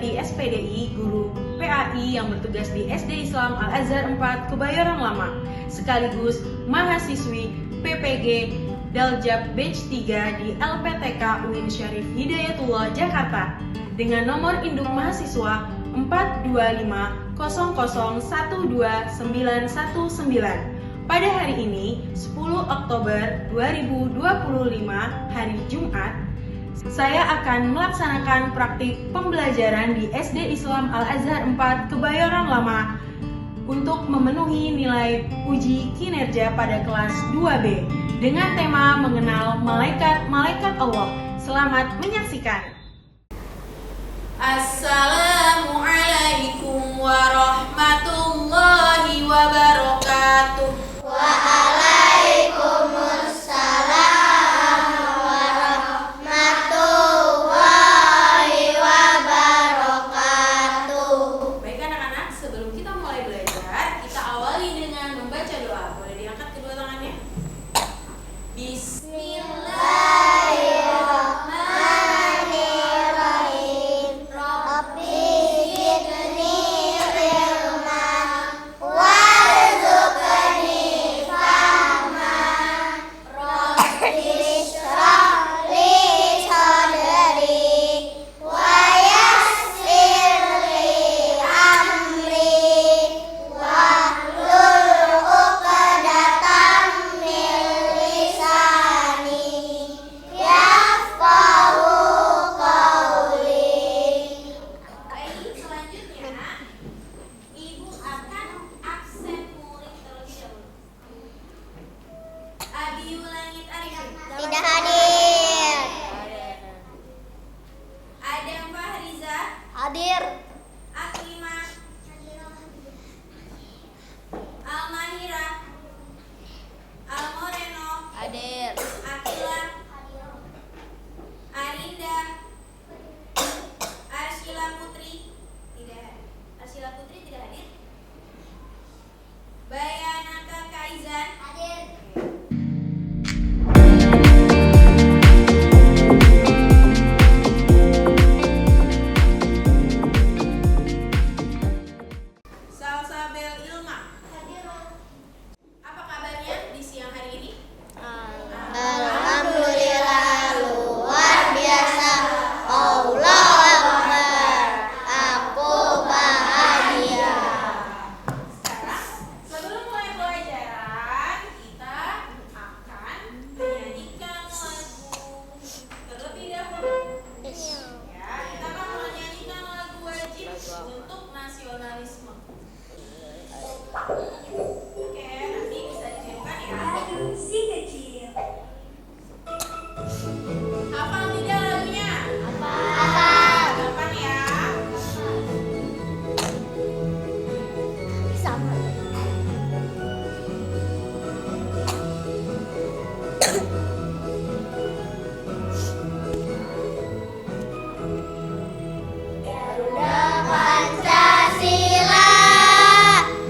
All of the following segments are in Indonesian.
Suryati SPDI, guru PAI yang bertugas di SD Islam Al-Azhar 4 Kebayoran Lama, sekaligus mahasiswi PPG Daljab Batch 3 di LPTK UIN Syarif Hidayatullah Jakarta dengan nomor induk mahasiswa 42500121919. Pada hari ini, 10 Oktober 2025, hari Jumat, saya akan melaksanakan praktik pembelajaran di SD Islam Al-Azhar 4 Kebayoran Lama untuk memenuhi nilai uji kinerja pada kelas 2B dengan tema mengenal malaikat-malaikat Allah. Selamat menyaksikan. Assalamualaikum warahmatullahi wabarakatuh. Waalaikumsalam warahmatullahi wabarakatuh. Baik anak-anak, sebelum kita mulai belajar, kita awali dengan membaca doa. Boleh diangkat kedua tangannya? Bismillahirrahmanirrahim. Rabbi zidni ilman warzuqni fahman. Rabbi shrah li sadri wa yassir li amri wahlul 'uqdatam min lisani yafqahu qawli. Baik, selanjutnya Ibu akan absen murid terlebih dahulu. Abiyu Langit Arifin, Tidak hadir. Adam Fahriza, Hadir. Aklimah, Almahira, Almoreno, Hadir. Akila, Arinda, Arsyila Putri tidak hadir. Bayanaka Kaizan hadir. Salsabel Ilma hadir. Apa kabarnya di siang hari ini? Alhamdulillah, luar biasa. Allahu Akbar. Aku bahagia. Sekarang, sebelum mulai pelajaran, kita akan menyanyikan lagu terlebih dahulu. Ya, kita akan menyanyikan lagu wajib untuk nasionalisme. Oke, nanti bisa disiapkan ya. Hafal tidak lagunya? Hafal. Hafal ya. Sama. Garuda Pancasila,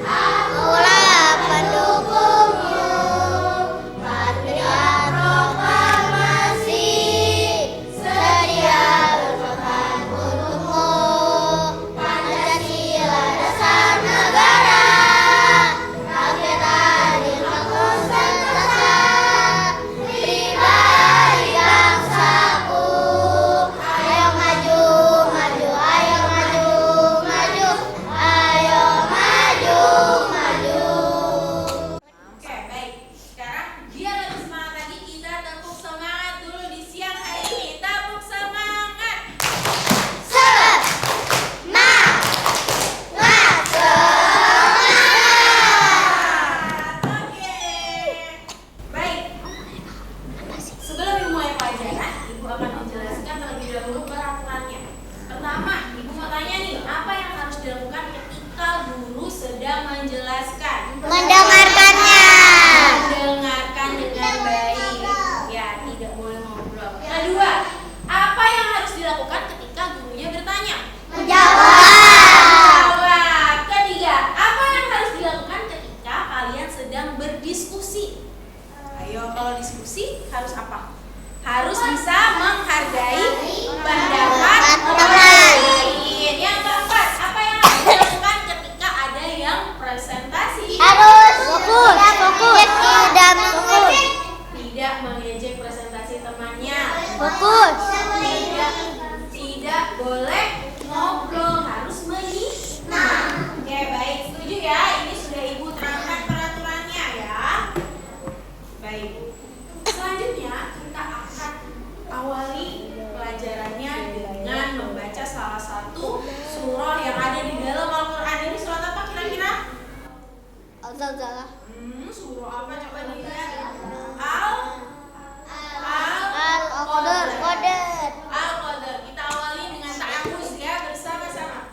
akulah pendukungmu. Patria proklamasi, sedia berkorban untukmu. Pancasila dasar negara, rakyat adil makmur sentosa. Pribadi bangsaku, ayo maju, maju, ayo maju, maju, ayo maju, maju. Oke, baik. Sekarang biar lebih semangat lagi, kita tepuk semangat dulu di siang hari ini. Tepuk semangat. Oke. Baik. Sebelum dimulai pelajaran, Ibu akan menjelaskan terlebih dahulu peraturannya. Pertama, Ibu mau tanya nih, apa yang harus dilakukan ketika guru sedang menjelaskan? Mendengarkannya. Mendengarkan dengan baik. Ya, tidak boleh ngobrol. Kedua, apa yang harus dilakukan ketika gurunya bertanya? Menjawab. Jawab. Ketiga, apa yang harus dilakukan ketika kalian sedang berdiskusi? Ayo, kalau diskusi harus apa? Harus bisa menghargai pendapat orang lain. Ya Surah apa coba dilihat? Al-Qadar. Al-Qadar. Kita awali dengan ta'awuz ya bersama-sama.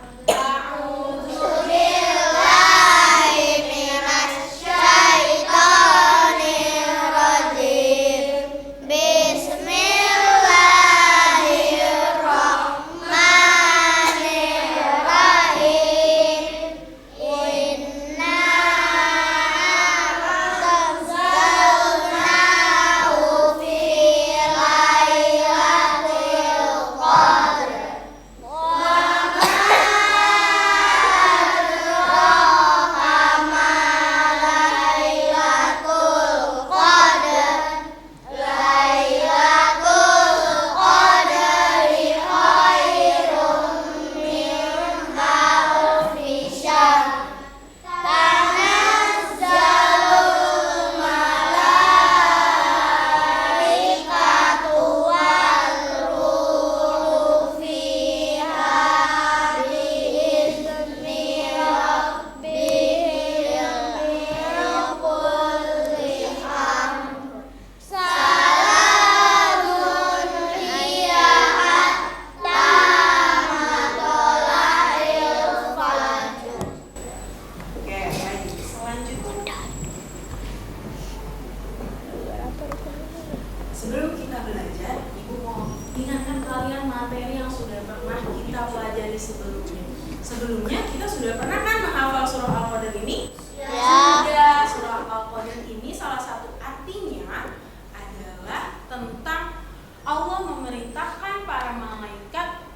Sebelum kita belajar, Ibu mau ingatkan kalian materi yang sudah pernah kita pelajari sebelumnya. Sebelumnya kita sudah pernah kan menghafal surah Al-Qadar ini? Sudah. Surah Al-Qadar ini salah satu artinya adalah tentang Allah memerintahkan para malaikat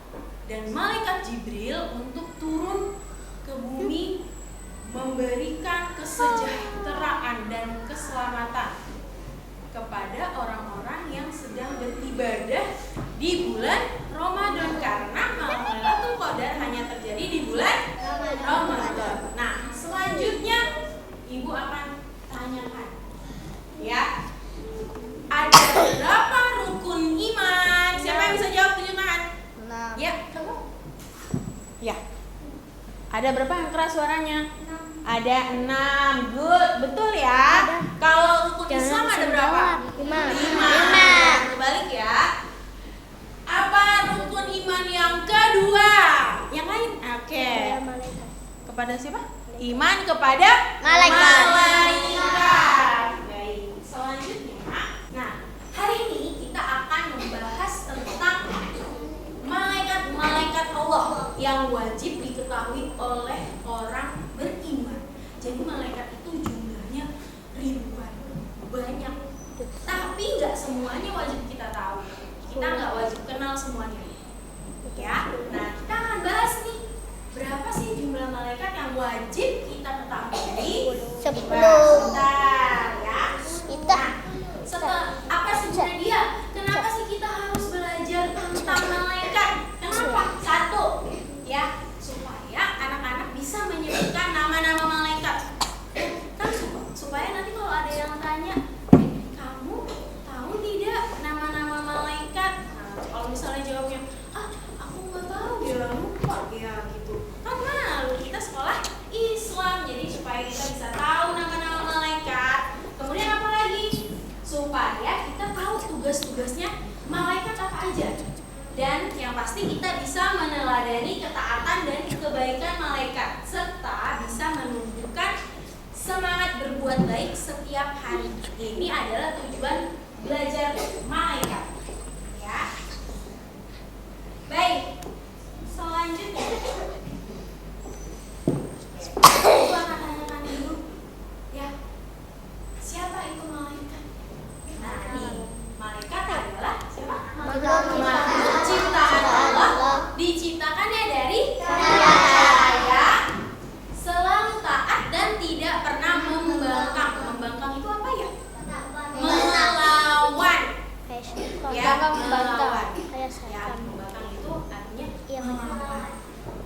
dan malaikat Jibril untuk turun ke bumi memberikan kesejahteraan dan keselamatan kepada orang-orang yang sedang beribadah di bulan Ramadan, karena malam Lailatul Qadar hanya terjadi di bulan Ramadan. Nah, selanjutnya Ibu akan tanyakan ya, ada berapa rukun iman? Siapa yang bisa jawab? Tunjuk tangan. Ya, kamu? Ya. Ada berapa yang keras suaranya? Ada 6. Good, betul ya. Kalau rukun Islam ada berapa? 5. Kebalik ya. Apa rukun iman yang kedua? Yang lain? Oke. Kepada siapa? Iman kepada Malaikat. Baik. Selanjutnya, nah, hari ini kita akan membahas tentang malaikat-malaikat Allah yang wajib diketahui oleh orang beriman. Jadi malaikat itu jumlahnya ribuan, banyak. Tapi nggak semuanya wajib kita tahu. Kita nggak wajib kenal semuanya. Ya, nah kita akan bahas nih, berapa sih jumlah malaikat yang wajib kita ketahui? 10. Sebentar ya. Kita. Nah, apa sebenarnya dia? Kenapa sih kita harus belajar tentang malaikat? Kenapa? 1, ya, supaya anak-anak bisa menyebutkan nama-nama malaikat. Kan supaya nanti kalau ada yang tanya, kamu tahu tidak nama-nama malaikat? Nah, kalau misalnya jawabnya, aku nggak tahu ya, lupa ya gitu. Kan malu, kita sekolah Islam, jadi supaya kita bisa tahu nama-nama malaikat. Kemudian apa lagi? Supaya kita tahu tugas-tugasnya malaikat apa aja. Dan yang pasti kita bisa meneladani ketaatan dan kebaikan malaikat, serta bisa menumbuhkan semangat berbuat baik setiap hari. Ini adalah tujuan belajar malaikat. Ya. Baik. Selanjutnya, aku akan tanyakan dulu, ya, siapa itu malaikat? Nah, nih, malaikat adalah siapa? Ciptaan Allah, diciptakannya dari cahaya, selalu taat dan tidak pernah membangkang. Membangkang itu apa ya? Melawan. Ya, melawan. Ya, membangkang itu artinya melawan.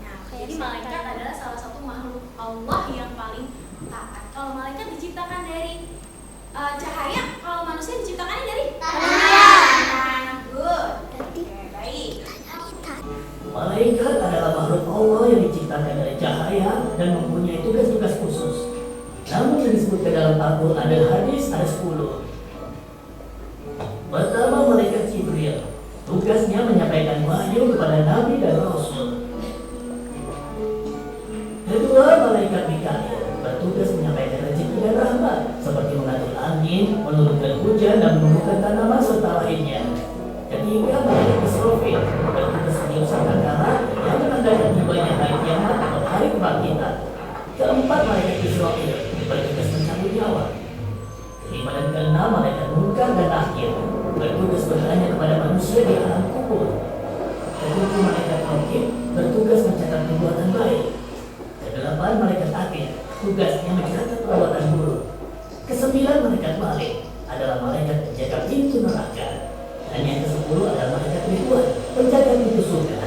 Nah, jadi malaikat adalah salah satu makhluk Allah yang paling taat. Kalau malaikat diciptakan dari cahaya, kalau manusia diciptakannya dari cahaya. Good. Oke, baik. Malaikat adalah makhluk Allah yang diciptakan dari cahaya dan mempunyai tugas-tugas khusus. Namun yang disebutkan dalam Al-Quran dan hadis ada 10. Pertama, malaikat Jibril. Tugasnya menyampaikan wahyu kepada Nabi dan Rasul. Kedua, malaikat Mikail bertugas menyampaikan rezeki dan rahmat, seperti mengatur angin, menurunkan hujan, dan menumbuhkan tanaman serta lainnya. Ketiga, malaikat Israfil bertugas meniup sangkakala yang menandakan tibanya hari kiamat atau hari kebangkitan. Keempat, malaikat Israfil bertugas mencabut nyawa. Kelima dan keenam, malaikat Munkar dan Nakir bertugas bertanya kepada manusia di alam kubur. Ketujuh, malaikat Raqib bertugas mencatat perbuatan baik. Kedelapan, malaikat Atid tugasnya mencatat perbuatan buruk. Kesembilan, malaikat Malik adalah malaikat penjaga pintu neraka. Dan yang ke-10 adalah malaikat Ridwan, penjaga pintu surga.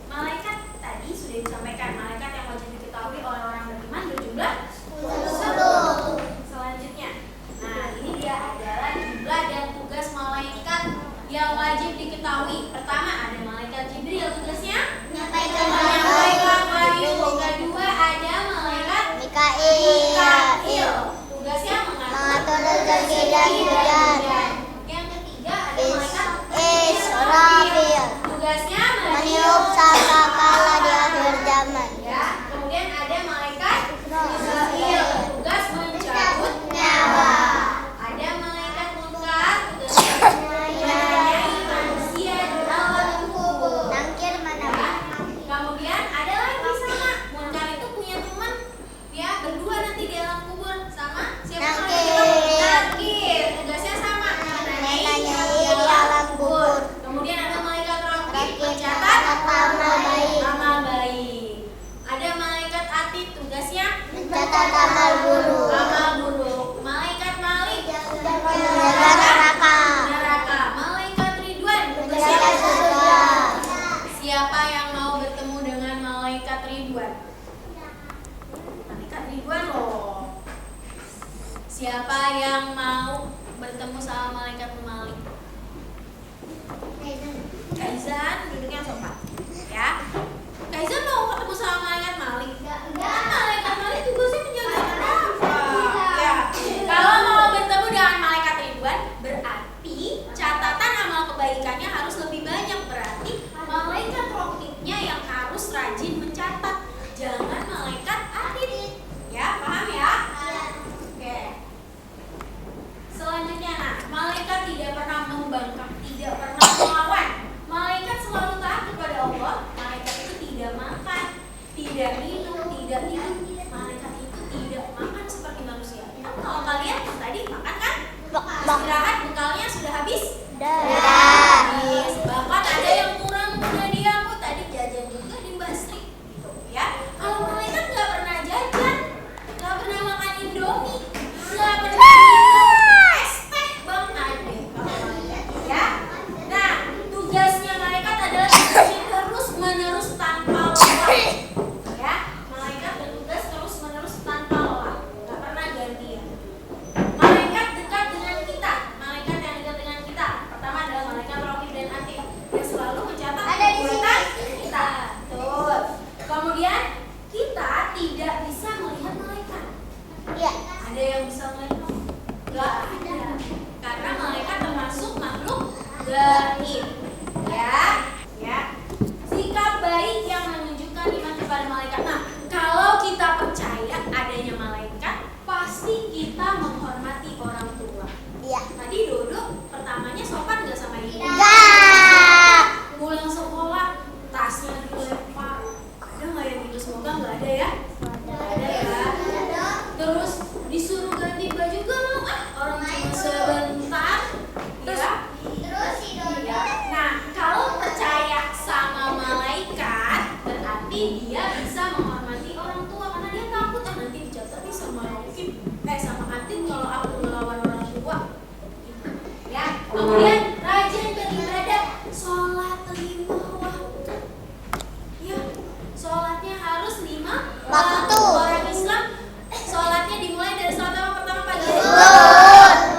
Malaikat tadi sudah disampaikan, malaikat yang wajib diketahui oleh orang beriman berjumlah 10. Selanjutnya, nah ini dia adalah jumlah dan tugas malaikat yang wajib diketahui. Pertama ada malaikat Jibril, tugasnya menyampaikan wahyu. Kedua ada malaikat Mikail, tugasnya mengatur rezeki dan hujan. Yang ketiga ada malaikat Israfil tugasnya meniup sangkakala di akhir zaman. ya. Kemudian ada malaikat Israfil, tugas mencabut Nyawa. Ada malaikat Munkar, tugasnya menanyai manusia di alam kubur. Nangkir mana? Kemudian ada lagi sama Munkar itu punya teman ya, berdua nanti di alam kubur sama siapa? Nakir. Nakir, tugasnya sama Menanyai di alam kubur. Kemudian ada malaikat Raqib, Raqib, mencatat amal baik. amal baik. Ada malaikat Atid, tugasnya Mencatat amal buruk. amal buruk. Malaikat Malik, Menjaga neraka. neraka. Malaikat Ridwan, tugasnya Menjaga surga. siapa yang mau bertemu dengan malaikat Ridwan? Malaikat Ridwan loh. Siapa yang mau bertemu sama malaikat Malik? Kaizan, duduknya sopan. Ya. Kaizan mau ketemu sama malaikat Malik? Enggak. Malaikat Malik tugasnya menjaga neraka. Ya. Kalau mau bertemu dengan malaikat Ridwan, berarti catatan amal kebaikannya harus lebih banyak. Berarti malaikat Raqibnya yang harus rajin mencatat. Jangan malaikat Atid. Ya, paham ya? Oke. Selanjutnya, nah, malaikat tidak pernah membangkang, tidak pernah melawan. Malaikat selalu taat kepada Allah. Malaikat itu tidak makan, tidak minum, tidak tidur. Malaikat itu tidak makan seperti manusia. Kalau kalian tadi makan kan? Istirahat bekalnya sudah habis? Habis. Bahkan ada yang kurang punya dia, kok tadi jajan juga di Basri. Gitu, ya. Kalau malaikat nggak pernah jajan, nggak pernah makan Indomie, nggak pernah minum es teh, bang ada kalau malaikat, ya. Nah, tugasnya malaikat adalah tugasnya terus menerus tanpa lelah. Ya, malaikat bertugas terus menerus tanpa lelah, nggak pernah gantian. Malaikat dekat dengan kita. Malaikat yang dekat dengan kita pertama adalah malaikat Raqib dan Atid. Dia selalu mencatat perbuatan kita. Betul. Kemudian kita tidak bisa melihat malaikat. Iya. Ada yang bisa melihat? Enggak ada. Karena malaikat termasuk makhluk gaib. Ya, ya. Sikap baik yang menunjukkan iman kepada malaikat. Nah, kalau kita percaya adanya malaikat, pasti kita menghormati orang tua. Iya. Tadi Dodo pertamanya sopan nggak sama ibu? Enggak. Pulang sekolah tasnya dilempar. Ada nggak yang gitu? Semoga nggak ada ya. Nggak ada ya. Terus disuruh ganti baju gak mau ah, orang cuma sebentar. Ya. Terus si Dodo. Nah, kalau percaya sama malaikat, berarti dia bisa menghormati orang tua karena dia takut nanti dijatuh nih sama Raqib, sama Atid kalau aku melawan orang tua. Ya, kemudian rajin beribadah, sholat 5 waktu. Ya, sholatnya harus 5 Waktu. Orang Islam sholatnya dimulai dari sholat apa pertama pagi? Zuhur.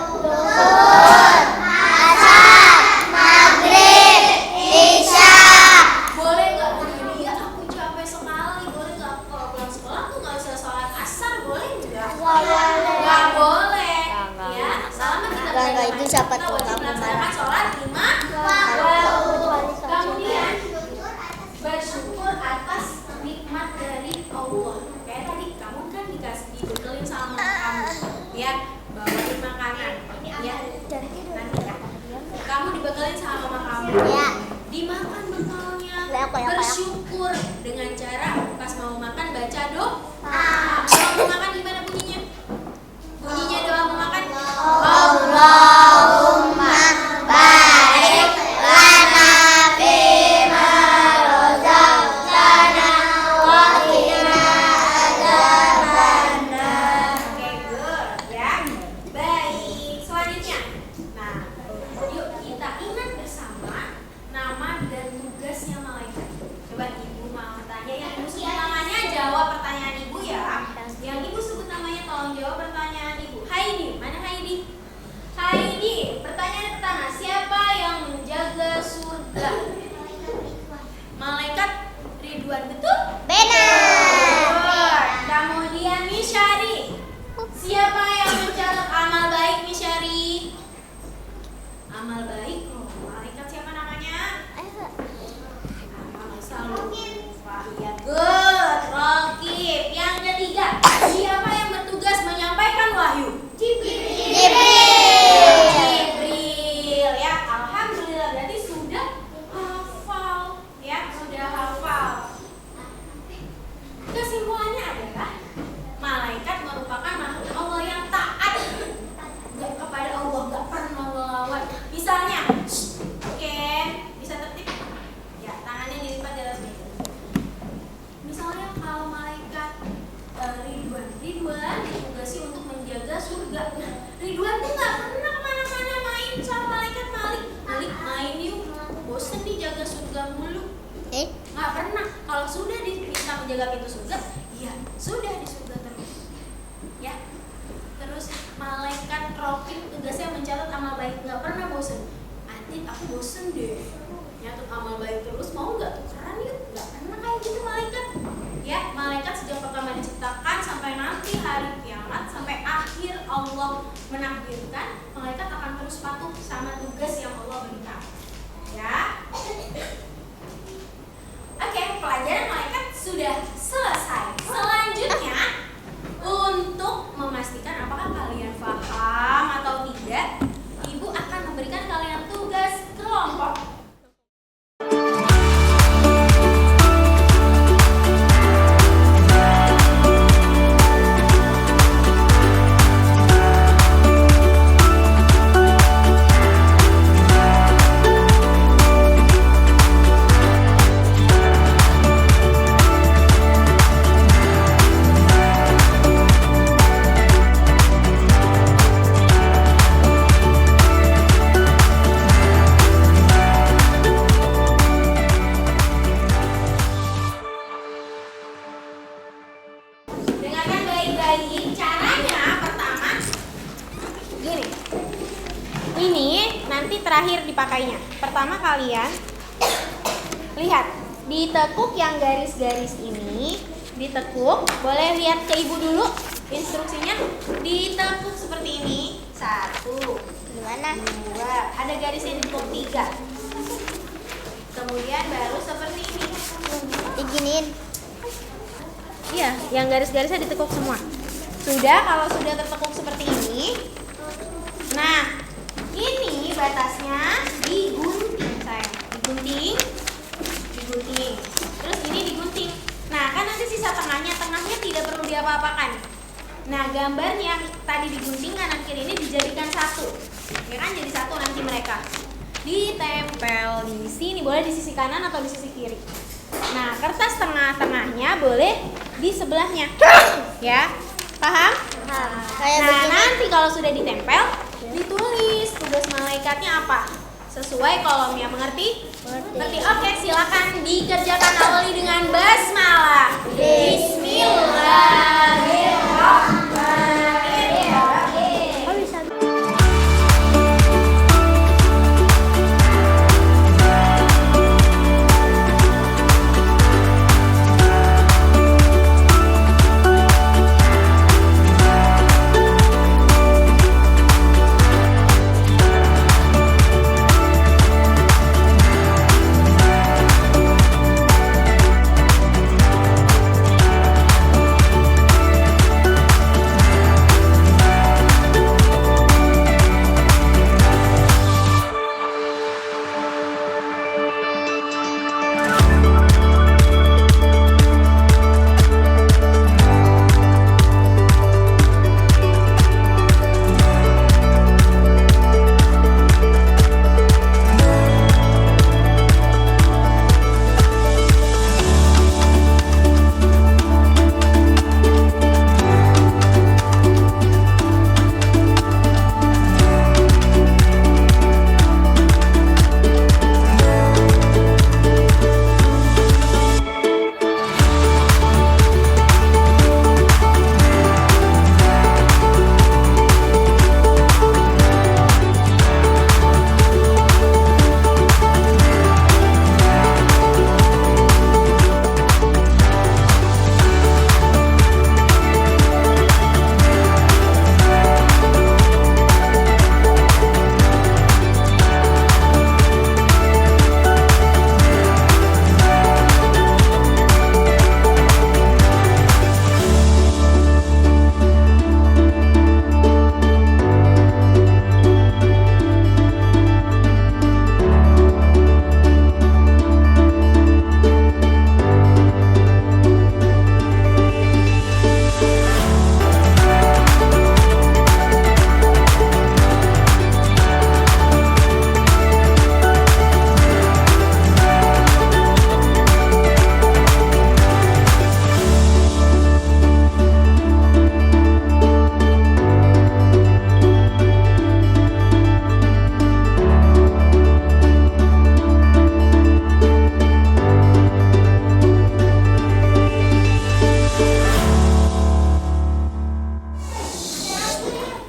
ya, bawain makanan. Ya, nanti ya. Kamu dibekalin sama mama kamu. Ya. Dimakan bekalnya. Leok. Bersyukur dengan cara pas mau makan baca doa. Doa mau makan gimana bunyinya? Bunyinya doa mau makan. Allahumma barik lana fima razaqtana wa qina adzabannar. Oke, good ya. Baik, selanjutnya. Nah, yuk kita ingat bersama nama dan tugasnya malaikat. Coba ibu mau tanya, yang ibu sebut namanya jawab pertanyaan ibu ya. Yang ibu sebut namanya tolong jawab pertanyaan ibu. Heidi, mana Heidi? Heidi, pertanyaan pertama, siapa yang menjaga surga? Malaikat Ridwan, betul? Benar. Kemudian Misyari, siapa yang mencatat amal baik Misyari? Amal baik, malaikat siapa namanya? Selalu lupa. Ya, good, Rokib. Yang ketiga, siapa yang bertugas menyampaikan wahyu? Jibril, ya, alhamdulillah berarti sudah hafal, ya, sudah hafal. Kesimpulannya adalah malaikat merupakan makhluk Allah yang taat nggak kepada Allah, nggak pernah melawan. Misalnya, oke, bisa tertib? Ya, tangannya dilipat di atas meja. Misalnya kalau malaikat Ridwan ditugasi untuk menjaga surga. Nah, Ridwan tuh nggak pernah kemana-mana main sama malaikat Malik. Malik main yuk, bosen nih jaga surga mulu. Nggak pernah. Kalau sudah bisa menjaga pintu surga, ya sudah di surga terus. Ya. Terus malaikat Rokib tugasnya mencatat amal baik, nggak pernah bosen. Adit, aku bosen deh. Nyatet amal baik terus, mau nggak tukeran yuk? Nggak pernah kayak gitu malaikat. Ya, malaikat sejak pertama diciptakan sampai nanti hari kiamat, sampai akhir Allah menakdirkan, malaikat akan terus patuh sama tugas yang Allah berikan. Ya. Oke, pelajaran malaikat sudah selesai. Selanjutnya, untuk memastikan apakah kalian paham atau tidak, Ibu akan memberikan kalian tugas kelompok. Dengarkan baik-baik. Caranya pertama gini. Ini nanti terakhir dipakainya. Pertama kalian lihat, ditekuk yang garis-garis ini, ditekuk. Boleh lihat ke ibu dulu instruksinya. Ditekuk seperti ini. 1, Gimana? 2, ada garis yang ditekuk 3. Kemudian baru seperti ini. Diginiin. Iya, yang garis-garisnya ditekuk semua. Sudah, kalau sudah tertekuk seperti ini. Nah, ini batasnya digunting, sayang. Digunting. Terus ini digunting. Nah, kan nanti sisa tengahnya tidak perlu diapa-apakan. Nah, gambarnya tadi digunting kanan kiri ini dijadikan satu. Ya kan, jadi satu nanti mereka. Ditempel di sini, boleh di sisi kanan atau di sisi kiri. Nah, kertas tengah-tengahnya boleh di sebelahnya. Ya, paham? Kayak Nah, begini. nanti kalau sudah ditempel, ditulis tugas malaikatnya apa. Sesuai kolomnya, mengerti? Mengerti. Oke, silakan dikerjakan. Awali dengan basmalah. Bismillahirrahmanirrahim. Oh, bisa.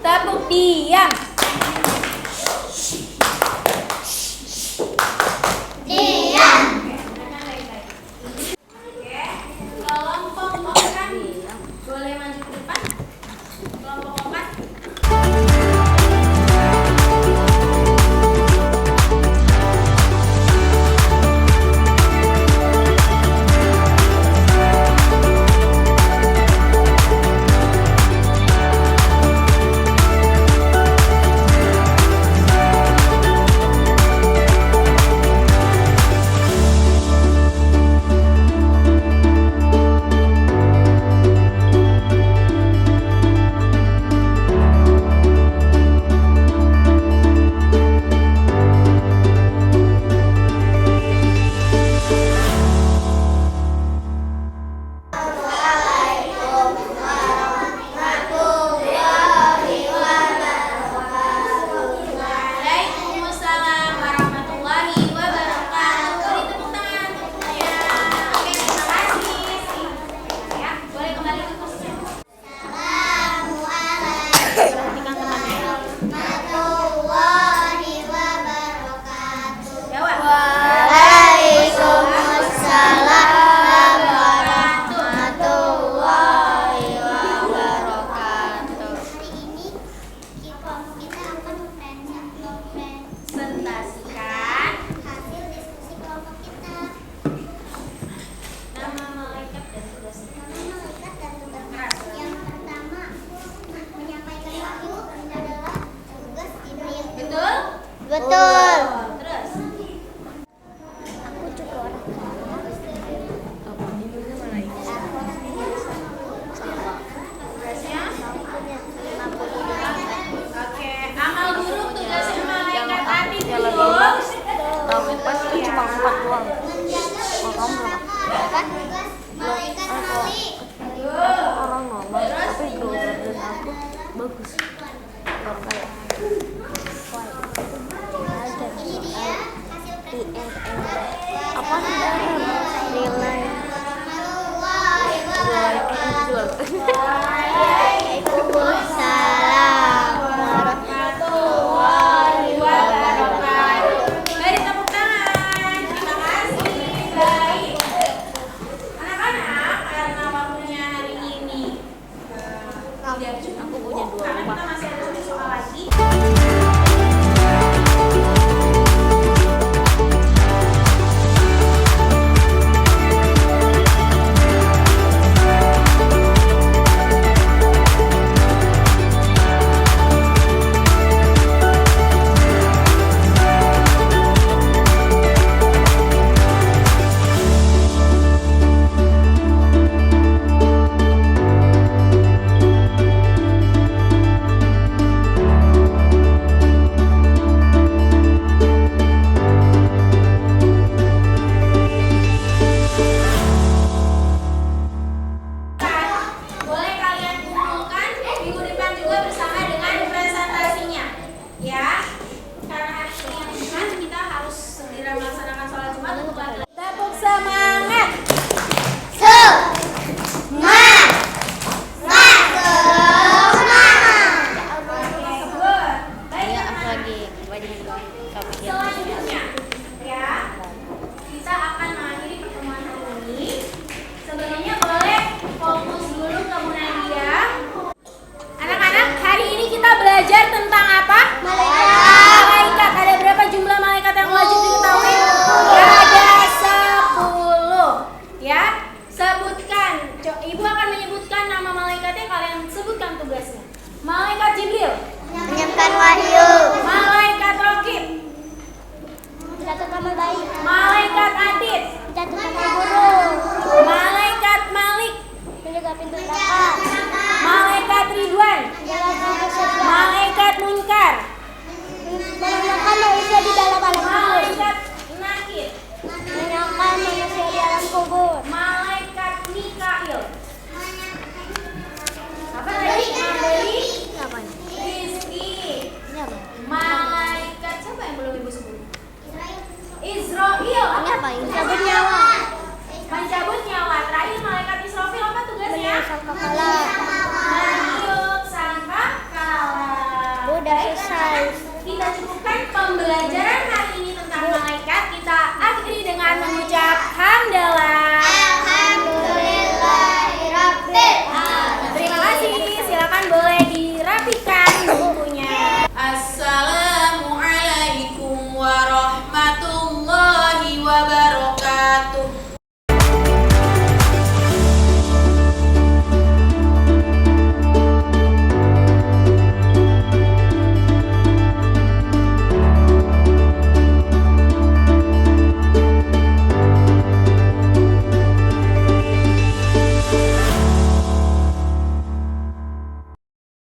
Tepuk diam. Diam. Oke, kelompok 4 boleh maju ke depan. Kelompok 4. Waalaikumsalam warahmatullahi wabarakatuh. Beri tepuk tangan untuk saya. Oke, terima kasih. Ya, boleh kembali ke kursinya. Warahmatullahi wabarakatuh. Jawab. Waalaikumsalam warahmatullahi wabarakatuh. Hari ini kita akan Presentasikan hasil diskusi kelompok kita. nama malaikat dan tugasnya. Nama malaikat dan tugas. Yang pertama, menyampaikan wahyu adalah tugas Jibril. Betul? Betul. Terus. Aku juga orang Tugasnya? Oke, amal buruk tugasnya malaikat tadi dulu. Pas itu cuma 4 doang. Oh, kamu berapa? malaikat Malik. Orang normal, tapi berat dan aku bagus. Kalau kayak Ini dia hasil presentasi. apa sih nilai Waalaikumsalam warahmatullahi wabarakatuh. Beri tepuk tangan. Terima kasih. Baik. Anak-anak, karena waktunya hari ini tidak cukup. Aku punya 2 Karena rumah. kita masih ada 1 soal lagi. kita cukupkan pembelajaran hari ini tentang malaikat. Kita akhiri dengan mengucap hamdalah.